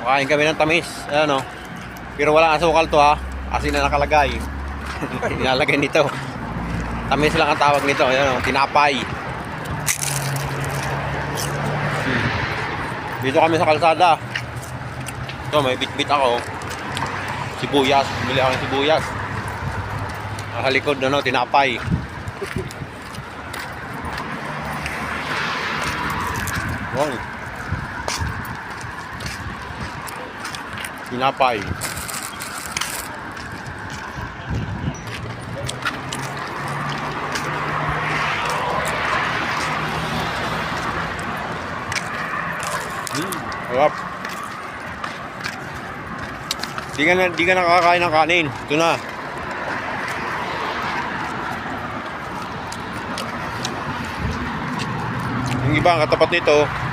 Makain kami ng tamis. Ano? Pero walang asukal to ha. Asin na nakalagay. Nilalagay nito. Tamis lang ang tawag nito. Ayan o, tinapay. Dito kami sa kalsada. Ito, may bit-bit ako. Sibuyas. Bili ako ng sibuyas. Nakalikod na no, tinapay. Wow. Tinapay. Sarap. Di ka nakakain ng kanin. Ito na. Yung iba ang katapat nito